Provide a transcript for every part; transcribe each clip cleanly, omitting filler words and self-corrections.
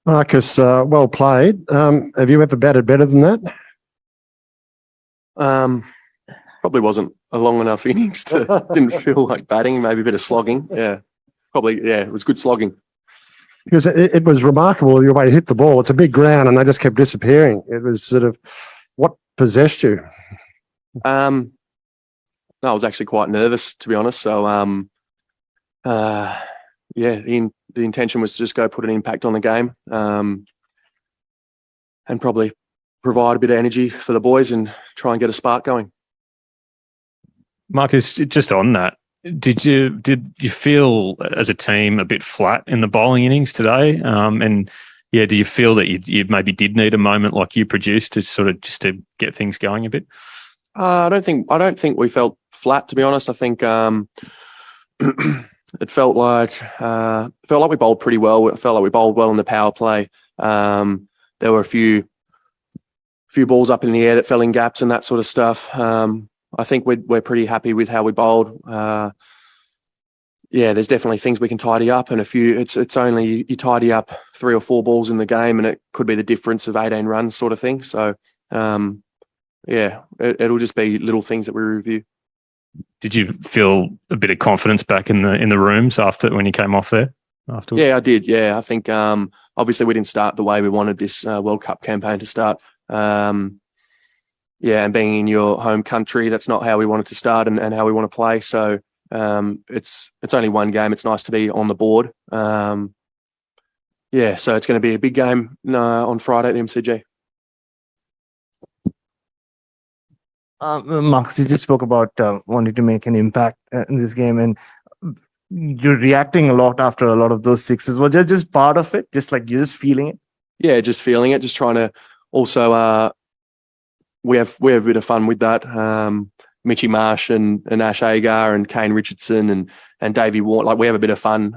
Marcus, well played. Have you ever batted better than that? Um, Probably wasn't a long enough innings didn't feel like batting, maybe a bit of slogging. Yeah, probably, yeah, it was good slogging. Because it was remarkable the way you hit the ball. It's a big ground and they just kept disappearing. It was sort of what possessed you? No, I was actually quite nervous, to be honest. So, yeah, the intention was to just go put an impact on the game, and probably provide a bit of energy for the boys and try and get a spark going. Marcus, just on that, did you feel as a team a bit flat in the bowling innings today? And yeah, do you feel that you maybe did need a moment like you produced to sort of just to get things going a bit? I don't think we felt flat, to be honest. I think it felt like we bowled pretty well. It felt like we bowled well in the power play. There were a few balls up in the air that fell in gaps and that sort of stuff. I think we're pretty happy with how we bowled. Yeah, there's definitely things we can tidy up, and it's only you tidy up 3 or 4 balls in the game, and it could be the difference of 18 runs, sort of thing. So, yeah, it'll just be little things that we review. Did you feel a bit of confidence back in the rooms after when you came off there afterwards? Yeah, I did. Yeah, I think obviously we didn't start the way we wanted this World Cup campaign to start. Yeah, and being in your home country, that's not how we wanted to start and how we want to play. So it's only one game. It's nice to be on the board. Yeah, so it's going to be a big game on Friday at the MCG. Marcus, you just spoke about wanting to make an impact in this game, and you're reacting a lot after a lot of those sixes. Was that just part of it? Just like you're just feeling it? Yeah, just feeling it. Just trying to also we have a bit of fun with that. Mitchy Marsh and Ash Agar and Kane Richardson and Davey Ward, like we have a bit of fun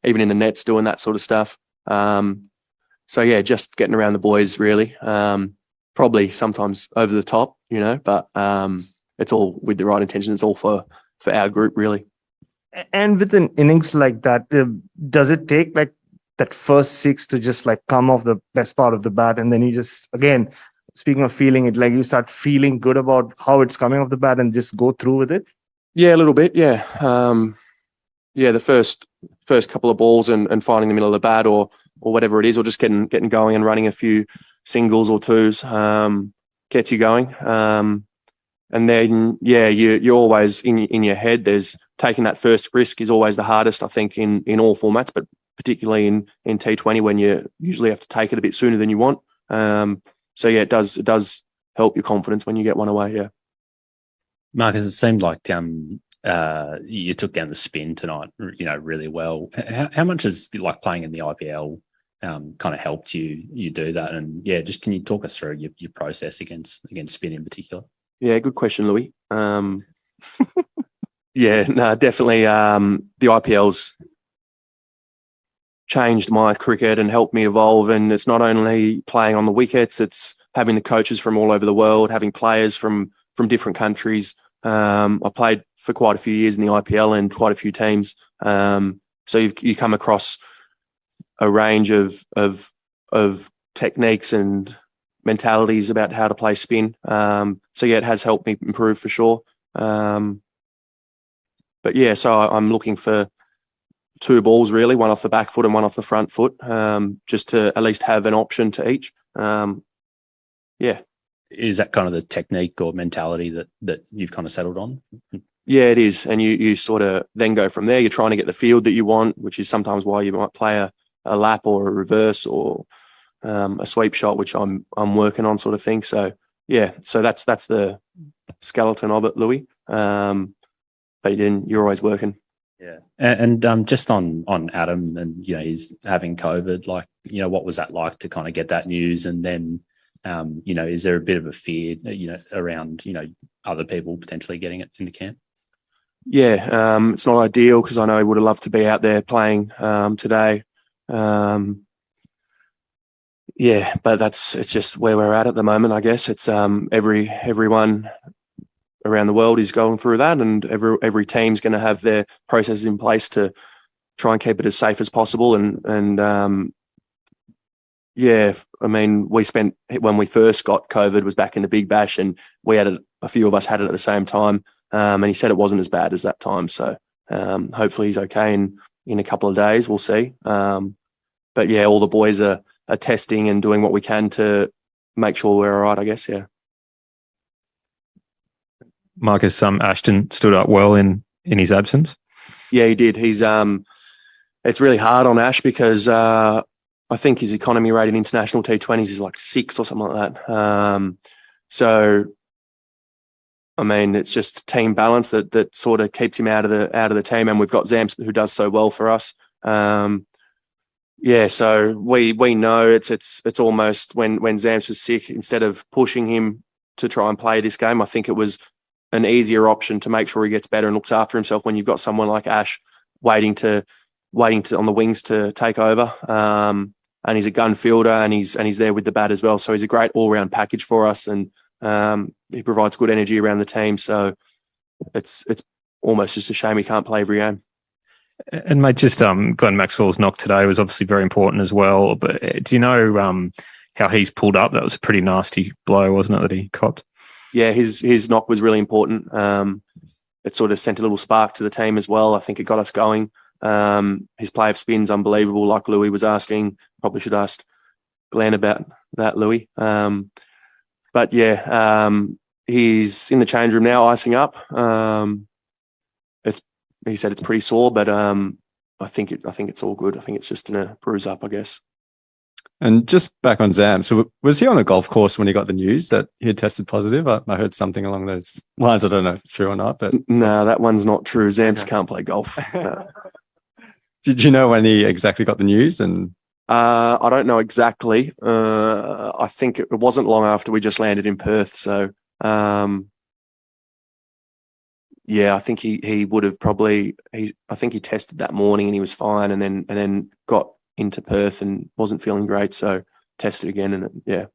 even in the nets doing that sort of stuff. So yeah, just getting around the boys really. Probably sometimes over the top, but it's all with the right intention. It's all for our group really. And with an innings like that, does it take like that first 6 to just like come off the best part of the bat, and then you just, again, speaking of feeling it, like you start feeling good about how it's coming off the bat and just go through with it? Yeah, a little bit. Yeah. Yeah, the first couple of balls and finding the middle of the bat or whatever it is, or just getting going and running a few singles or twos gets you going. And then, yeah, you're always in your head. There's taking that first risk is always the hardest, I think, in all formats, but particularly in T20 when you usually have to take it a bit sooner than you want. So yeah, it does help your confidence when you get one away. Yeah, Marcus, it seemed like you took down the spin tonight, really well. How much has like playing in the IPL kind of helped you do that? And yeah, just can you talk us through your process against spin in particular? Yeah, good question, Louis. Yeah, no, definitely. The IPL's changed my cricket and helped me evolve. And it's not only playing on the wickets; it's having the coaches from all over the world, having players from different countries. I played for quite a few years in the IPL and quite a few teams. So you come across a range of techniques and mentalities about how to play spin. So yeah, it has helped me improve for sure. But yeah, so I'm looking for 2 balls really, one off the back foot and one off the front foot, just to at least have an option to each. Yeah. Is that kind of the technique or mentality that you've kind of settled on? Yeah, it is. And you sort of then go from there. You're trying to get the field that you want, which is sometimes why you might play a lap or a reverse or a sweep shot, which I'm working on, sort of thing. So yeah, so that's the skeleton of it, Louis. But then you're always working. Yeah, and just on Adam, and he's having COVID. Like, what was that like to kind of get that news? And then, is there a bit of a fear, around other people potentially getting it in the camp? Yeah, it's not ideal because I know he would have loved to be out there playing today. Yeah, but it's just where we're at the moment, I guess. It's everyone around the world is going through that, and every team's going to have their processes in place to try and keep it as safe as possible. And Yeah, I mean, when we first got COVID was back in the Big Bash, and we had a few of us had it at the same time. And he said it wasn't as bad as that time. So hopefully he's okay in a couple of days. We'll see. But yeah, all the boys are testing and doing what we can to make sure we're all right, I guess. Yeah. Marcus, Ashton stood up well in his absence. Yeah, he did. He's it's really hard on Ash because I think his economy rate in international T20s is like 6 or something like that. So, I mean, it's just team balance that sort of keeps him out of the team, and we've got Zamps who does so well for us. Yeah, so we know it's almost when Zamps was sick, instead of pushing him to try and play this game, I think it was an easier option to make sure he gets better and looks after himself when you've got someone like Ash waiting to on the wings to take over. And he's a gun fielder, and he's there with the bat as well. So he's a great all-round package for us, and he provides good energy around the team. So it's almost just a shame he can't play every game. And mate, just Glenn Maxwell's knock today was obviously very important as well. But do you know how he's pulled up? That was a pretty nasty blow, wasn't it, that he copped? Yeah, his knock was really important. It sort of sent a little spark to the team as well. I think it got us going. His play of spin's unbelievable, like Louis was asking. Probably should ask Glenn about that, Louis. But yeah, he's in the change room now, icing up. He said it's pretty sore, but I think it's all good. I think it's just gonna bruise up, I guess. And just back on Zam, so was he on a golf course when he got the news that he had tested positive? I heard something along those lines. I don't know if it's true or not, but no, that one's not true. Zamps can't play golf. No. Did you know when he exactly got the news? And I don't know exactly. I think it wasn't long after we just landed in Perth. So yeah, I think he would have probably. I think he tested that morning and he was fine, and then got into Perth and wasn't feeling great. So tested again, and yeah.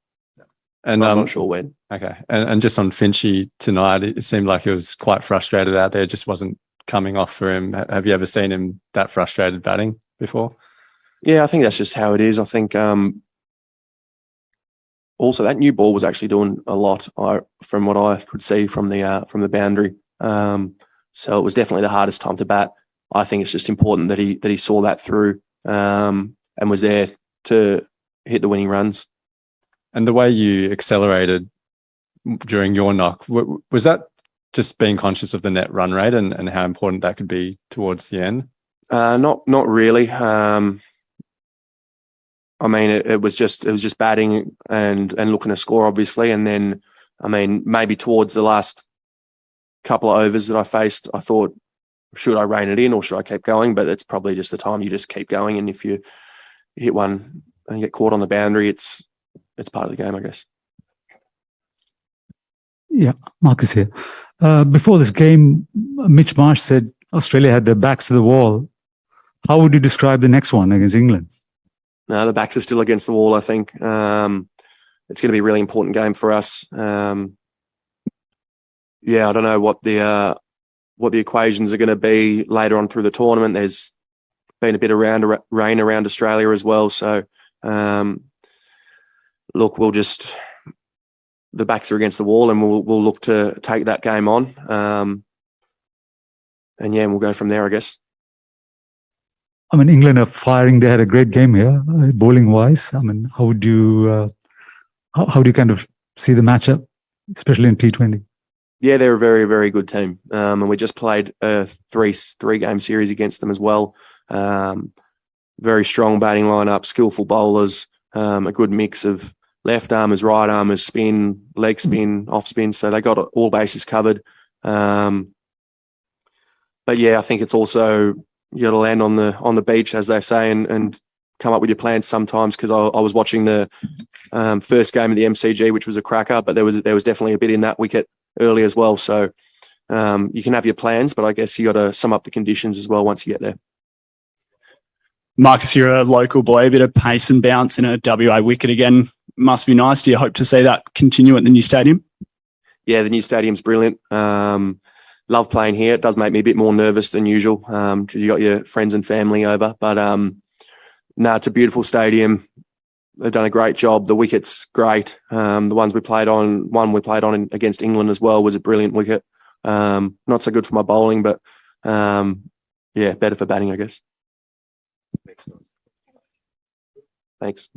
And I'm not sure when. Okay, and just on Finchy tonight, it seemed like he was quite frustrated out there. It just wasn't coming off for him. Have you ever seen him that frustrated batting before? Yeah, I think that's just how it is. I think also that new ball was actually doing a lot from what I could see from the boundary. So it was definitely the hardest time to bat. I think it's just important that he saw that through and was there to hit the winning runs. And the way you accelerated during your knock, was that just being conscious of the net run rate and how important that could be towards the end? Not really. I mean, it was just batting and looking to score, obviously. And then, I mean, maybe towards the last couple of overs that I faced, I thought, should I rein it in or should I keep going? But it's probably just the time you just keep going. And if you hit one and get caught on the boundary, it's part of the game, I guess. Yeah, Marcus here. Before this game, Mitch Marsh said Australia had their backs to the wall. How would you describe the next one against England? No, the backs are still against the wall, I think. It's going to be a really important game for us. Yeah, I don't know what the equations are going to be later on through the tournament. There's been a bit of rain around Australia as well. So, look, the backs are against the wall, and we'll look to take that game on. And yeah, we'll go from there, I guess. I mean, England are firing. They had a great game here, bowling wise. I mean, how would you how do you kind of see the matchup, especially in T20? Yeah, they're a very, very good team. And we just played a three-game series against them as well. Very strong batting lineup, skillful bowlers, a good mix of left armers, right armers, spin, leg spin, off spin. So they got all bases covered. But yeah, I think it's also, you got to land on the beach, as they say, and come up with your plans sometimes. Because I was watching the first game of the MCG, which was a cracker, but there was definitely a bit in that wicket early as well. So you can have your plans, but I guess you got to sum up the conditions as well once you get there. Marcus, you're a local boy, a bit of pace and bounce in a WA wicket again. Must be nice. Do you hope to see that continue at the new stadium? Yeah, the new stadium's brilliant. Love playing here. It does make me a bit more nervous than usual because you got your friends and family over. But no, it's a beautiful stadium. they've done a great job. The wicket's great. The one we played on against England as well was a brilliant wicket. Not so good for my bowling, but yeah, better for batting, I guess. Thanks.